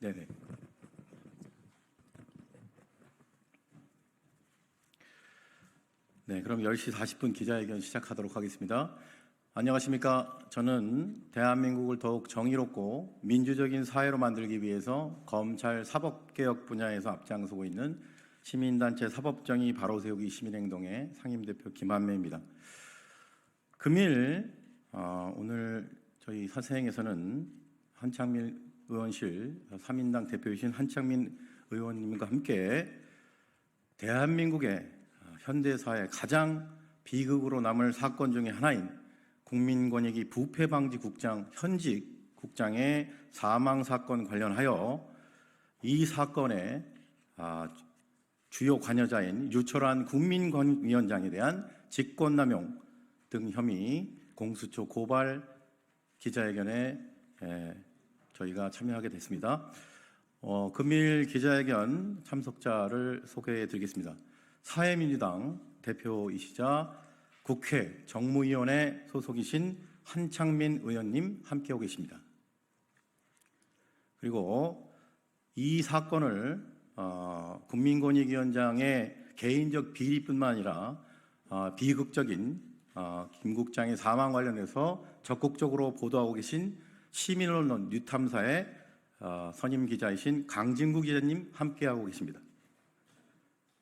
네네. 네, 그럼 10시 40분 기자회견 시작하도록 하겠습니다. 안녕하십니까. 저는 대한민국을 더욱 정의롭고 민주적인 사회로 만들기 위해서 검찰 사법개혁 분야에서 앞장서고 있는 시민단체 사법정의 바로세우기 시민행동의 상임대표 김한매입니다. 금일 오늘 저희 사세행에서는 한창민 의원실 3인당 대표이신 한창민 의원님과 함께 대한민국의 현대사회 가장 비극으로 남을 사건 중에 하나인 국민권익위 부패방지국장 현직 국장의 사망사건 관련하여 이 사건의 주요 관여자인 유철한 국민권익위원장에 대한 직권남용 등 혐의 공수처 고발 기자회견에 저희가 참여하게 됐습니다. 금일 기자회견 참석자를 소개해 드리겠습니다. 사회민주당 대표이시자 국회 정무위원회 소속이신 한창민 의원님 함께하고 계십니다. 그리고 이 사건을 국민권익위원장의 개인적 비리뿐만 아니라 비극적인 김 국장의 사망 관련해서 적극적으로 보도하고 계신 시민언론 뉴탐사의 선임 기자이신 강진구 기자님 함께하고 계십니다.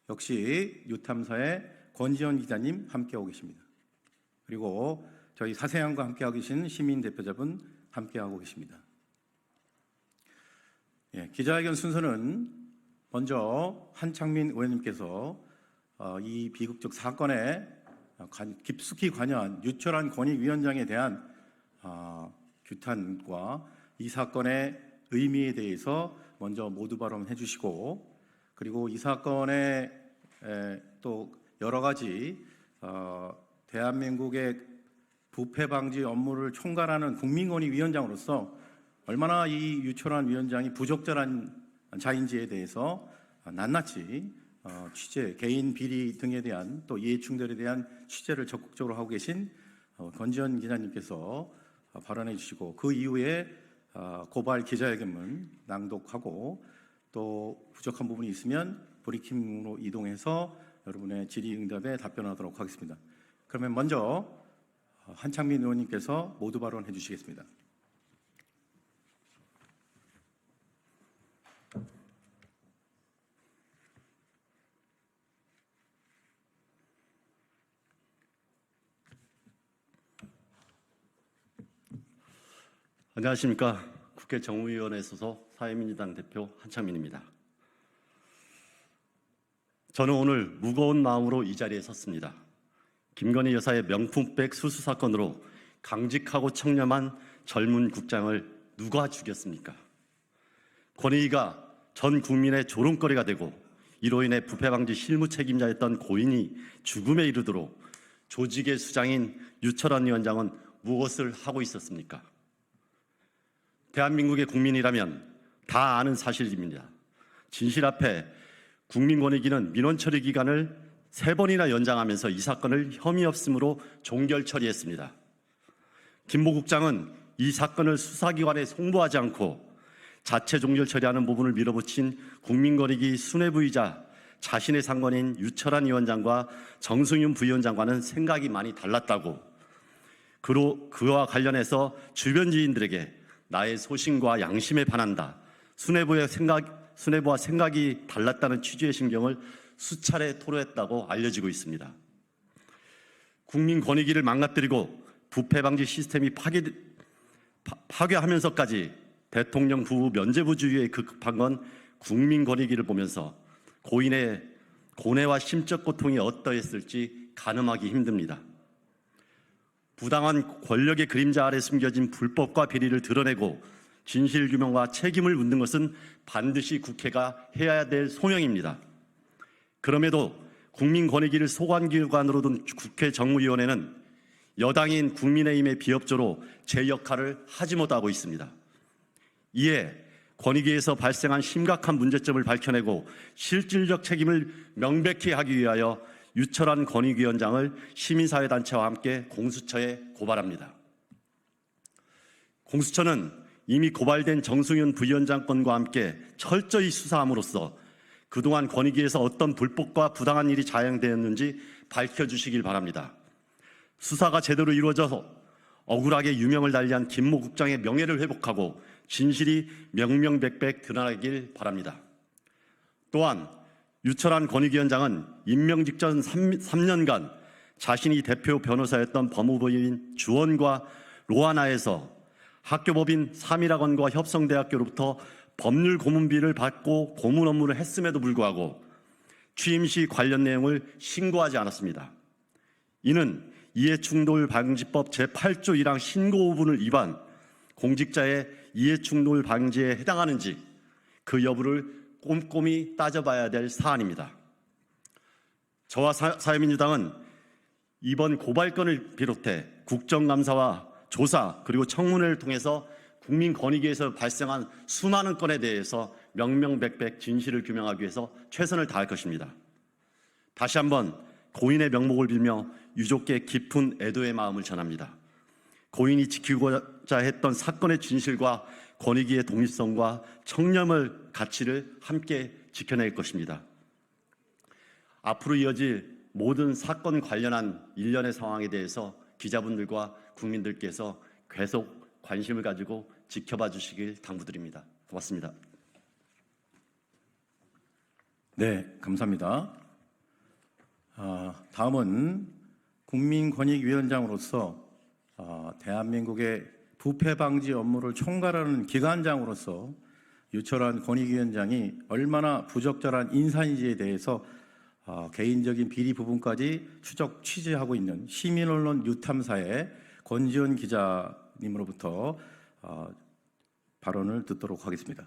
역시 뉴탐사의 권지현 기자님 함께하고 계십니다. 그리고 저희 사세양과 함께하고 계신 시민 대표자분 함께하고 계십니다. 기자회견 순서는 먼저 한창민 의원님께서 이 비극적 사건에 깊숙이 관여한 유철한 권익위원장에 대한 규탄과 이 사건의 의미에 대해서 먼저 모두 발언해 주시고, 그리고 이 사건에 또 여러 가지 대한민국의 부패 방지 업무를 총괄하는 국민권익위원장으로서 얼마나 이 유철한 위원장이 부적절한 자인지에 대해서 낱낱이 취재, 개인 비리 등에 대한 또 이해 충돌에 대한 취재를 적극적으로 하고 계신 권지현 기자님께서 발언해 주시고, 그 이후에 고발 기자회견문 낭독하고 또 부족한 부분이 있으면 브리핑으로 이동해서 여러분의 질의응답에 답변하도록 하겠습니다. 그러면 먼저 한창민 의원님께서 모두 발언해 주시겠습니다. 안녕하십니까. 국회 정무위원회 소속 사회민주당 대표 한창민입니다. 저는 오늘 무거운 마음으로 이 자리에 섰습니다. 김건희 여사의 명품백 수수 사건으로 강직하고 청렴한 젊은 국장을 누가 죽였습니까? 권익위가 전 국민의 조롱거리가 되고 이로 인해 부패방지 실무 책임자였던 고인이 죽음에 이르도록 조직의 수장인 유철한 위원장은 무엇을 하고 있었습니까? 대한민국의 국민이라면 다 아는 사실입니다. 진실 앞에 국민권익위는 민원 처리 기간을 3번이나 연장하면서 이 사건을 혐의 없음으로 종결 처리했습니다. 김모 국장은 이 사건을 수사기관에 송부하지 않고 자체 종결 처리하는 부분을 밀어붙인 국민권익위 수뇌부이자 자신의 상관인 유철한 위원장과 정승윤 부위원장과는 생각이 많이 달랐다고, 그와 관련해서 주변 지인들에게 나의 소신과 양심에 반한다, 수뇌부와 생각이 달랐다는 취지의 심경을 수차례 토로했다고 알려지고 있습니다. 국민권익위를 망가뜨리고 부패방지 시스템이 파괴하면서까지 대통령 부부 면죄부주의에 급급한 건 국민권익위를 보면서 고인의 고뇌와 심적 고통이 어떠했을지 가늠하기 힘듭니다. 부당한 권력의 그림자 아래 숨겨진 불법과 비리를 드러내고 진실규명과 책임을 묻는 것은 반드시 국회가 해야 될 소명입니다. 그럼에도 국민권익위를 소관기관으로 둔 국회 정무위원회는 여당인 국민의힘의 비협조로 제 역할을 하지 못하고 있습니다. 이에 권익위에서 발생한 심각한 문제점을 밝혀내고 실질적 책임을 명백히 하기 위하여 유철한 권익위원장을 시민사회단체와 함께 공수처에 고발합니다. 공수처는 이미 고발된 정승윤 부위원장 건과 함께 철저히 수사함으로써 그동안 권익위에서 어떤 불법과 부당한 일이 자행되었는지 밝혀주시길 바랍니다. 수사가 제대로 이루어져서 억울하게 유명을 달리한 김모 국장의 명예를 회복하고 진실이 명명백백 드러나길 바랍니다. 또한 유철한 권익위원장은 임명 직전 3년간 자신이 대표 변호사였던 법무부인 주원과 로하나에서 학교법인 사밀학원과 협성대학교로부터 법률 고문비를 받고 고문 업무를 했음에도 불구하고 취임 시 관련 내용을 신고하지 않았습니다. 이는 이해충돌 방지법 제8조 1항 신고 부분을 위반, 공직자의 이해충돌 방지에 해당하는지 그 여부를 꼼꼼히 따져봐야 될 사안입니다. 저와 사회민주당은 이번 고발건을 비롯해 국정감사와 조사 그리고 청문회를 통해서 국민권익위에서 발생한 수많은 건에 대해서 명명백백 진실을 규명하기 위해서 최선을 다할 것입니다. 다시 한번 고인의 명복을 빌며 유족께 깊은 애도의 마음을 전합니다. 고인이 지키고자 했던 사건의 진실과 권익위의 독립성과 청렴의 가치를 함께 지켜낼 것입니다. 앞으로 이어질 모든 사건 관련한 일련의 상황에 대해서 기자분들과 국민들께서 계속 관심을 가지고 지켜봐 주시길 당부드립니다. 고맙습니다. 네, 감사합니다. 다음은 국민권익위원장으로서 대한민국의 부패 방지 업무를 총괄하는 기관장으로서 유철한 권익위원장이 얼마나 부적절한 인사인지에 대해서 개인적인 비리 부분까지 추적 취재하고 있는 시민언론 유탐사의 권지현 기자님으로부터 발언을 듣도록 하겠습니다.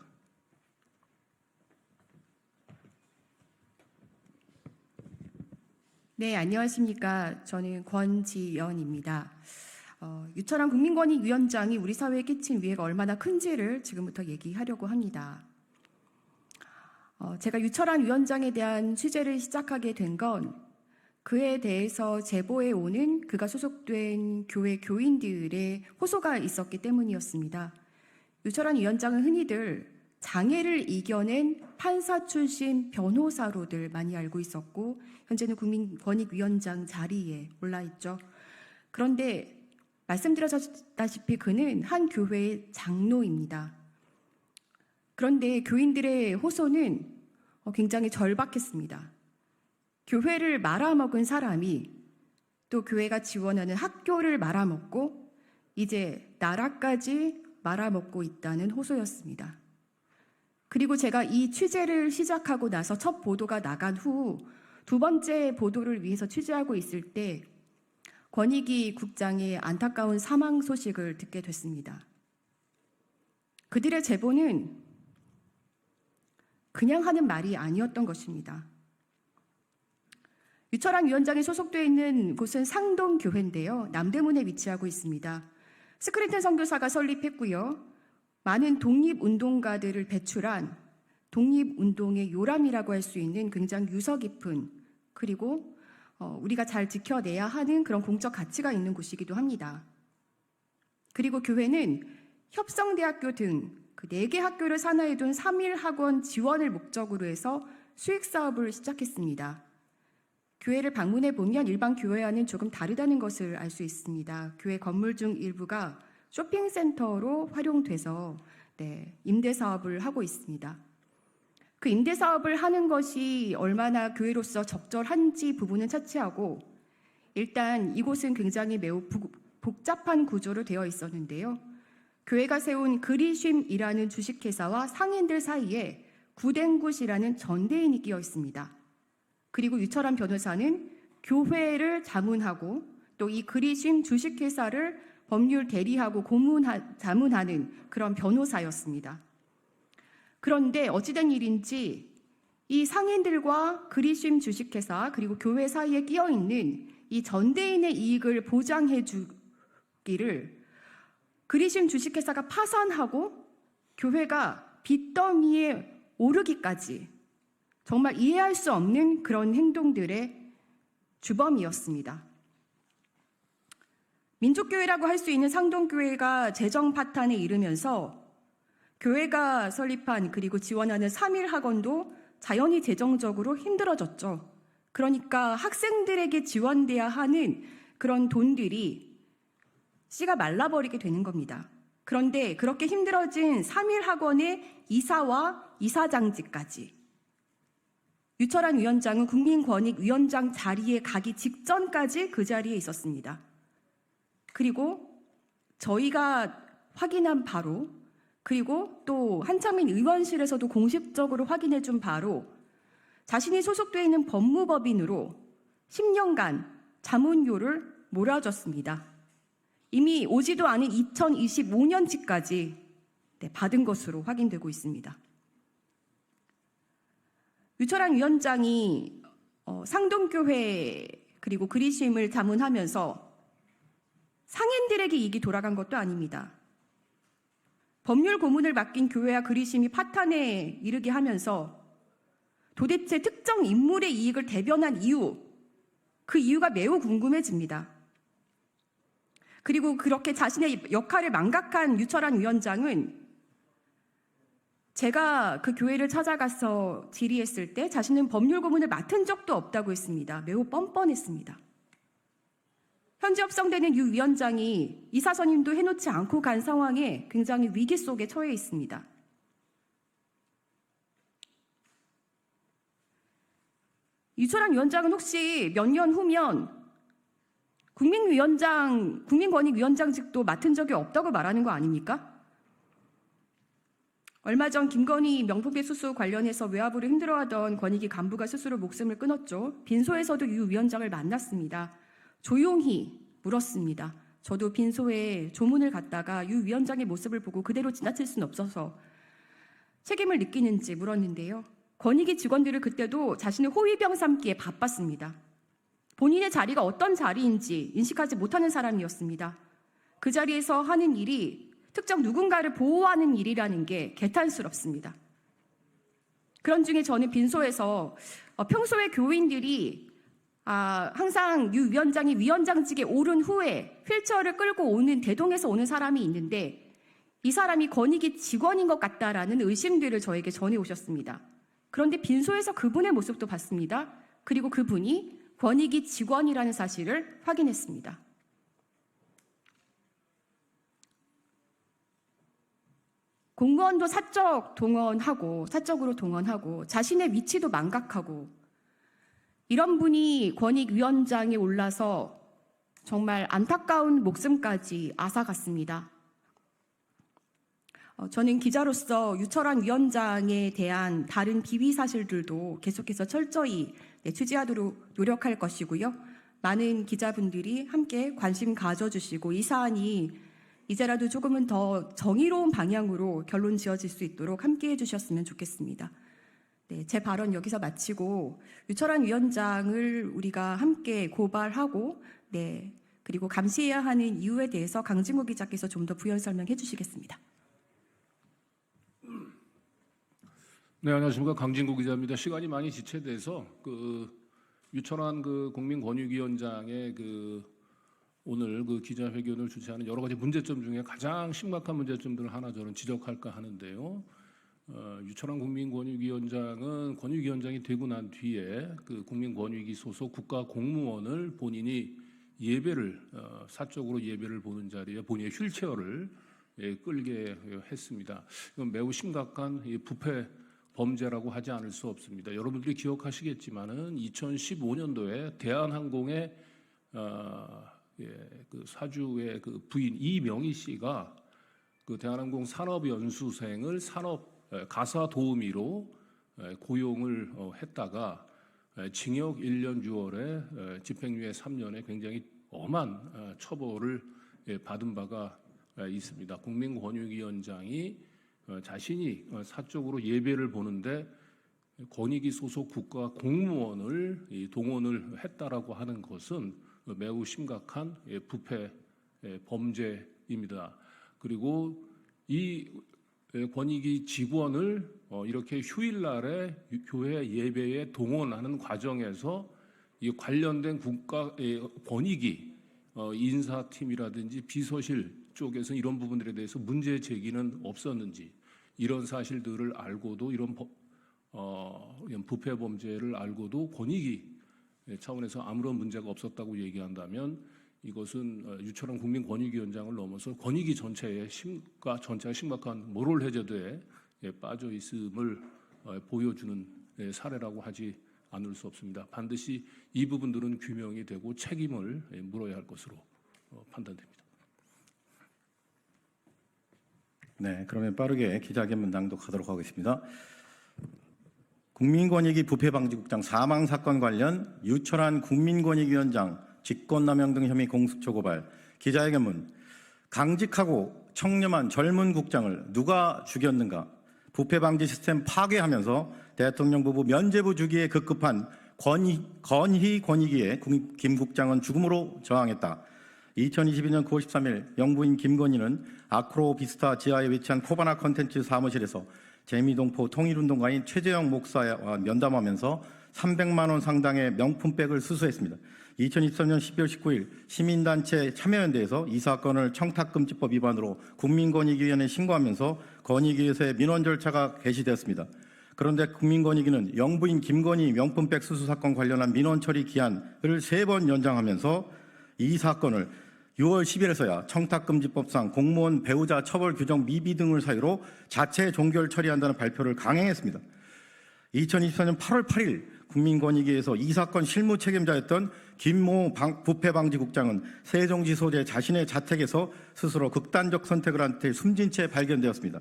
네, 안녕하십니까. 저는 권지연입니다. 유철한 국민권익위원장이 우리 사회에 끼친 위해가 얼마나 큰지를 지금부터 얘기하려고 합니다. 제가 유철한 위원장에 대한 취재를 시작하게 된 건 그에 대해서 제보해 오는 그가 소속된 교회 교인들의 호소가 있었기 때문이었습니다. 유철한 위원장은 흔히들 장애를 이겨낸 판사 출신 변호사로들 많이 알고 있었고 현재는 국민권익위원장 자리에 올라 있죠. 그런데 말씀드렸다시피 그는 한 교회의 장로입니다. 그런데 교인들의 호소는 굉장히 절박했습니다. 교회를 말아먹은 사람이 또 교회가 지원하는 학교를 말아먹고 이제 나라까지 말아먹고 있다는 호소였습니다. 그리고 제가 이 취재를 시작하고 나서 첫 보도가 나간 후 두 번째 보도를 위해서 취재하고 있을 때 권익위 국장의 안타까운 사망 소식을 듣게 됐습니다. 그들의 제보는 그냥 하는 말이 아니었던 것입니다. 유철한 위원장이 소속되어 있는 곳은 상동교회인데요. 남대문에 위치하고 있습니다. 스크린턴 선교사가 설립했고요. 많은 독립운동가들을 배출한 독립운동의 요람이라고 할 수 있는 굉장히 유서 깊은 그리고 우리가 잘 지켜내야 하는 그런 공적 가치가 있는 곳이기도 합니다. 그리고 교회는 협성대학교 등 그 4개 학교를 산하에 둔 3일 학원 지원을 목적으로 해서 수익 사업을 시작했습니다. 교회를 방문해 보면 일반 교회와는 조금 다르다는 것을 알 수 있습니다. 교회 건물 중 일부가 쇼핑센터로 활용돼서 임대 사업을 하고 있습니다. 그 임대 사업을 하는 것이 얼마나 교회로서 적절한지 부분은 차치하고 일단 이곳은 굉장히 매우 복잡한 구조로 되어 있었는데요. 교회가 세운 그리쉼이라는 주식회사와 상인들 사이에 구댕굿이라는 전대인이 끼어 있습니다. 그리고 유철한 변호사는 교회를 자문하고 또 이 그리쉼 주식회사를 법률 대리하고 자문하는 그런 변호사였습니다. 그런데 어찌된 일인지 이 상인들과 그리쉼 주식회사 그리고 교회 사이에 끼어 있는 이 전대인의 이익을 보장해 주기를 그리쉼 주식회사가 파산하고 교회가 빚더미에 오르기까지 정말 이해할 수 없는 그런 행동들의 주범이었습니다. 민족교회라고 할 수 있는 상동교회가 재정 파탄에 이르면서 교회가 설립한 그리고 지원하는 3일 학원도 자연히 재정적으로 힘들어졌죠. 그러니까 학생들에게 지원돼야 하는 그런 돈들이 씨가 말라버리게 되는 겁니다. 그런데 그렇게 힘들어진 3일 학원의 이사와 이사장직까지 유철한 위원장은 국민권익위원장 자리에 가기 직전까지 그 자리에 있었습니다. 그리고 저희가 확인한 바로, 그리고 또 한창민 의원실에서도 공식적으로 확인해 준 바로, 자신이 소속되어 있는 법무법인으로 10년간 자문료를 몰아줬습니다. 이미 오지도 않은 2025년치까지 받은 것으로 확인되고 있습니다. 유철한 위원장이 상동교회 그리고 그리심을 자문하면서 상인들에게 이익이 돌아간 것도 아닙니다. 법률 고문을 맡긴 교회와 그리심이 파탄에 이르게 하면서 도대체 특정 인물의 이익을 대변한 이유, 그 이유가 매우 궁금해집니다. 그리고 그렇게 자신의 역할을 망각한 유철한 위원장은 제가 그 교회를 찾아가서 질의했을 때 자신은 법률 고문을 맡은 적도 없다고 했습니다. 매우 뻔뻔했습니다. 현재 협성되는 유 위원장이 이사 선임도 해놓지 않고 간 상황에 굉장히 위기 속에 처해 있습니다. 유철한 위원장은 혹시 몇 년 후면 국민권익위원장직도 맡은 적이 없다고 말하는 거 아닙니까? 얼마 전 김건희 명품백 수수 관련해서 외압으로 힘들어하던 권익위 간부가 스스로 목숨을 끊었죠. 빈소에서도 유 위원장을 만났습니다. 조용히 물었습니다. 저도 빈소에 조문을 갔다가 유 위원장의 모습을 보고 그대로 지나칠 수는 없어서 책임을 느끼는지 물었는데요. 권익위 직원들을 그때도 자신의 호위병 삼기에 바빴습니다. 본인의 자리가 어떤 자리인지 인식하지 못하는 사람이었습니다. 그 자리에서 하는 일이 특정 누군가를 보호하는 일이라는 게 개탄스럽습니다. 그런 중에 저는 빈소에서 평소에 교인들이 항상 유 위원장이 위원장직에 오른 후에 휠체어를 끌고 오는 대동에서 오는 사람이 있는데 이 사람이 권익위 직원인 것 같다라는 의심들을 저에게 전해오셨습니다. 그런데 빈소에서 그분의 모습도 봤습니다. 그리고 그분이 권익위 직원이라는 사실을 확인했습니다. 공무원도 사적으로 동원하고 자신의 위치도 망각하고 이런 분이 권익위원장에 올라서 정말 안타까운 목숨까지 앗아갔습니다. 저는 기자로서 유철한 위원장에 대한 다른 비위 사실들도 계속해서 철저히 취재하도록 노력할 것이고요. 많은 기자분들이 함께 관심 가져주시고 이 사안이 이제라도 조금은 더 정의로운 방향으로 결론 지어질 수 있도록 함께해 주셨으면 좋겠습니다. 네, 제 발언 여기서 마치고 유철한 위원장을 우리가 함께 고발하고 그리고 감시해야 하는 이유에 대해서 강진구 기자께서 좀 더 부연 설명해 주시겠습니다. 네, 안녕하십니까. 강진구 기자입니다. 시간이 많이 지체돼서 유철한 국민권익위원장의 오늘 기자회견을 주최하는 여러 가지 문제점 중에 가장 심각한 문제점들을 하나 저는 지적할까 하는데요. 유철한 국민권익위원장은 권익위원장이 되고 난 뒤에 국민권익위 소속 국가공무원을 본인이 사적으로 예배를 보는 자리에 본인의 휠체어를 끌게 했습니다. 이건 매우 심각한 부패 범죄라고 하지 않을 수 없습니다. 여러분들이 기억하시겠지만은 2015년도에 대한항공의 사주의 부인 이명희 씨가 대한항공 산업연수생을 가사 도우미로 고용을 했다가 징역 1년 6월에 집행유예 3년에 굉장히 엄한 처벌을 받은 바가 있습니다. 국민권익위원장이 자신이 사적으로 예배를 보는데 권익위 소속 국가 공무원을 동원을 했다라고 하는 것은 매우 심각한 부패 범죄입니다. 그리고 이 권익위 직원을 이렇게 휴일날에 교회 예배에 동원하는 과정에서 이 관련된 국가 권익위 인사팀이라든지 비서실 쪽에서 이런 부분들에 대해서 문제 제기는 없었는지, 이런 사실들을 알고도 이런 부패 범죄를 알고도 권익위 차원에서 아무런 문제가 없었다고 얘기한다면 이것은 유철한 국민권익위원장을 넘어서 권익위 전체의 심각한 모럴 해저드에 빠져 있음을 보여주는 사례라고 하지 않을 수 없습니다. 반드시 이 부분들은 규명이 되고 책임을 물어야 할 것으로 판단됩니다. 네, 그러면 빠르게 기자회견문 낭독하도록 하겠습니다. 국민권익위 부패방지국장 사망사건 관련 유철한 국민권익위원장 직권남용 등 혐의 공수처 고발. 기자회견문. 강직하고 청렴한 젊은 국장을 누가 죽였는가? 부패방지 시스템 파괴하면서 대통령 부부 면죄부 주기에 급급한 건희 권익위에 김 국장은 죽음으로 저항했다. 2022년 9월 13일 영부인 김건희는 아크로 비스타 지하에 위치한 코바나 컨텐츠 사무실에서 재미동포 통일운동가인 최재형 목사와 면담하면서 300만 원 상당의 명품백을 수수했습니다. 2023년 12월 19일 시민단체 참여연대에서 이 사건을 청탁금지법 위반으로 국민권익위원회에 신고하면서 권익위에서의 민원 절차가 개시되었습니다. 그런데 국민권익위는 영부인 김건희 명품백 수수 사건 관련한 민원 처리 기한을 3번 연장하면서 이 사건을 6월 10일에서야 청탁금지법상 공무원 배우자 처벌 규정 미비 등을 사유로 자체 종결 처리한다는 발표를 강행했습니다. 2024년 8월 8일 국민권익위에서 이 사건 실무 책임자였던 김모 부패방지국장은 세종시 소재 자신의 자택에서 스스로 극단적 선택을 한 채 숨진 채 발견되었습니다.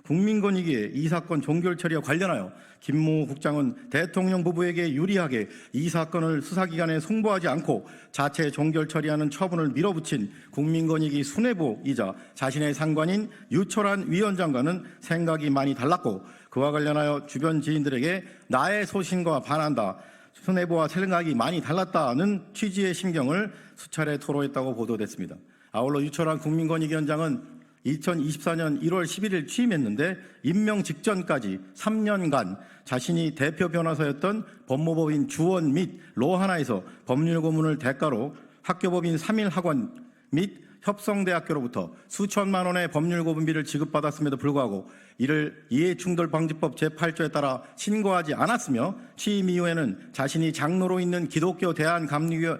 국민권익위의 이 사건 종결 처리와 관련하여 김모 국장은 대통령 부부에게 유리하게 이 사건을 수사기관에 송부하지 않고 자체 종결 처리하는 처분을 밀어붙인 국민권익위 수뇌부이자 자신의 상관인 유철한 위원장과는 생각이 많이 달랐고 그와 관련하여 주변 지인들에게 나의 소신과 반한다. 수뇌부와 생각이 많이 달랐다는 취지의 심경을 수차례 토로했다고 보도됐습니다. 아울러 유철한 국민권익위원장은 2024년 1월 11일 취임했는데 임명 직전까지 3년간 자신이 대표 변호사였던 법무법인 주원 및 로하나에서 법률 고문을 대가로 학교법인 3일 학원 및 협성대학교로부터 수천만 원의 법률 고문비를 지급받았음에도 불구하고 이를 이해충돌방지법 제8조에 따라 신고하지 않았으며 취임 이후에는 자신이 장로로 있는 기독교 감리교회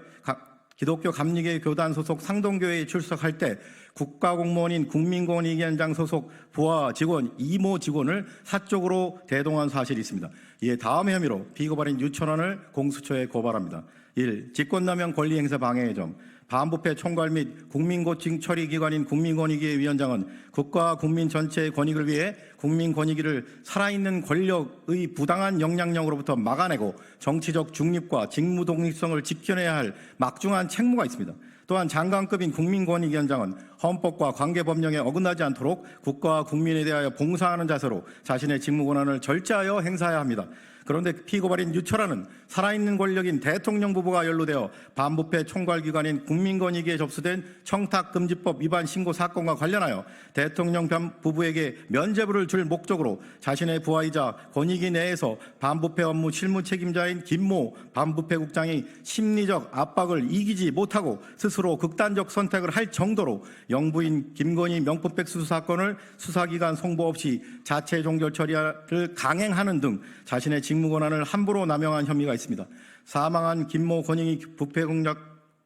교단 소속 상동교회에 출석할 때 국가공무원인 국민권익위원장 소속 부하 직원 이모 직원을 사적으로 대동한 사실이 있습니다. 이에 다음의 혐의로 피고발인 유철한을 공수처에 고발합니다. 1. 직권남용 권리행사 방해의 점. 반부패 총괄 및 국민고증 처리기관인 국민권익위의 위원장은 국가와 국민 전체의 권익을 위해 국민권익위를 살아있는 권력의 부당한 영향력으로부터 막아내고 정치적 중립과 직무 독립성을 지켜내야 할 막중한 책무가 있습니다. 또한 장관급인 국민권익위원장은 헌법과 관계법령에 어긋나지 않도록 국가와 국민에 대하여 봉사하는 자세로 자신의 직무 권한을 절제하여 행사해야 합니다. 그런데 피고발인 유철한은 살아있는 권력인 대통령 부부가 연루되어 반부패 총괄기관인 국민권익위에 접수된 청탁금지법 위반 신고 사건과 관련하여 대통령 부부에게 면죄부를 줄 목적으로 자신의 부하이자 권익위 내에서 반부패 업무 실무 책임자인 김모 반부패국장이 심리적 압박을 이기지 못하고 스스로 극단적 선택을 할 정도로 영부인 김건희 명품백 수수 사건을 수사기관 송부 없이 자체 종결 처리를 강행하는 등 자신의 직무 권한을 함부로 남용한 혐의가 있습니다. 사망한 김모 권익위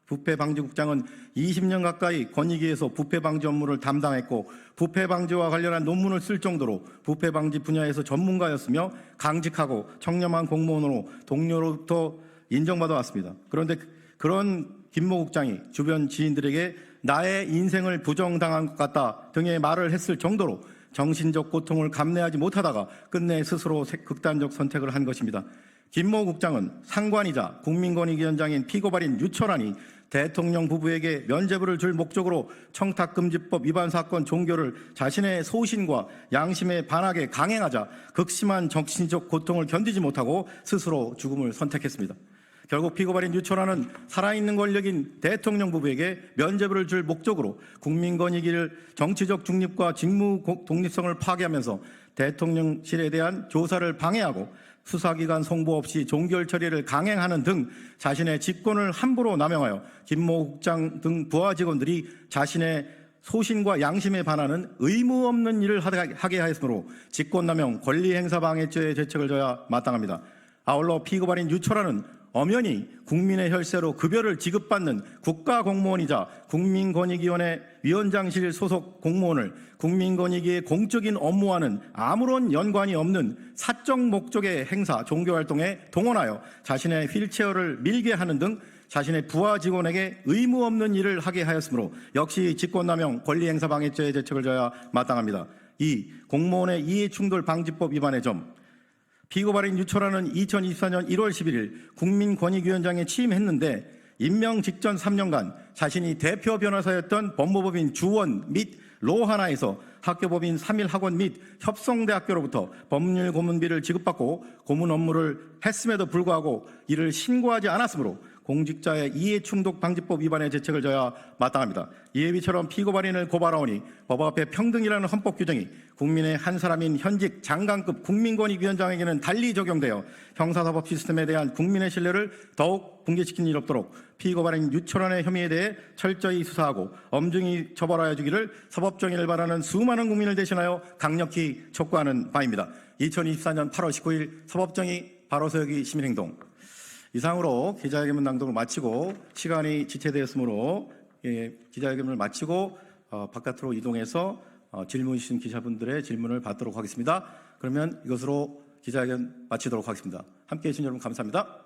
부패방지국장은 20년 가까이 권익위에서 부패방지 업무를 담당했고 부패방지와 관련한 논문을 쓸 정도로 부패방지 분야에서 전문가였으며 강직하고 청렴한 공무원으로 동료로부터 인정받아 왔습니다. 그런데 그런 김모 국장이 주변 지인들에게 나의 인생을 부정당한 것 같다 등의 말을 했을 정도로 정신적 고통을 감내하지 못하다가 끝내 스스로 극단적 선택을 한 것입니다. 김모 국장은 상관이자 국민권익위원장인 피고발인 유철한이 대통령 부부에게 면죄부를 줄 목적으로 청탁금지법 위반 사건 종결을 자신의 소신과 양심에 반하게 강행하자 극심한 정신적 고통을 견디지 못하고 스스로 죽음을 선택했습니다. 결국 피고발인 유철한은 살아있는 권력인 대통령 부부에게 면죄부를 줄 목적으로 국민권익위를 정치적 중립과 직무 독립성을 파괴하면서 대통령실에 대한 조사를 방해하고 수사기관 송부 없이 종결 처리를 강행하는 등 자신의 직권을 함부로 남용하여 김모 국장 등 부하 직원들이 자신의 소신과 양심에 반하는 의무 없는 일을 하게 하였으므로 직권남용 권리행사방해죄의 죄책을 져야 마땅합니다. 아울러 피고발인 유철아는 엄연히 국민의 혈세로 급여를 지급받는 국가공무원이자 국민권익위원회 위원장실 소속 공무원을 국민권익위의 공적인 업무와는 아무런 연관이 없는 사적 목적의 행사, 종교활동에 동원하여 자신의 휠체어를 밀게 하는 등 자신의 부하 직원에게 의무 없는 일을 하게 하였으므로 역시 직권남용 권리행사방해죄의 죄책을 져야 마땅합니다. 2. 공무원의 이해충돌 방지법 위반의 점. 피고발인 유철아는 2024년 1월 11일 국민권익위원장에 취임했는데 임명 직전 3년간 자신이 대표 변호사였던 법무법인 주원 및 로하나에서 학교법인 3일 학원 및 협성대학교로부터 법률 고문비를 지급받고 고문 업무를 했음에도 불구하고 이를 신고하지 않았으므로 공직자의 이해충돌 방지법 위반의 죄책을 져야 마땅합니다. 이에 비처럼 피고발인을 고발하오니 법 앞에 평등이라는 헌법 규정이 국민의 한 사람인 현직 장관급 국민권익위원장에게는 달리 적용되어 형사사법 시스템에 대한 국민의 신뢰를 더욱 붕괴시킨 일 없도록 피고발인 유철환의 혐의에 대해 철저히 수사하고 엄중히 처벌하여 주기를 사법정의를 바라는 수많은 국민을 대신하여 강력히 촉구하는 바입니다. 2024년 8월 19일 사법정의 바로서여기 시민행동. 이상으로 기자회견 낭독을 마치고 시간이 지체되었으므로 기자회견을 마치고 바깥으로 이동해서 질문 주신 기자분들의 질문을 받도록 하겠습니다. 그러면 이것으로 기자회견 마치도록 하겠습니다. 함께해 주신 여러분 감사합니다.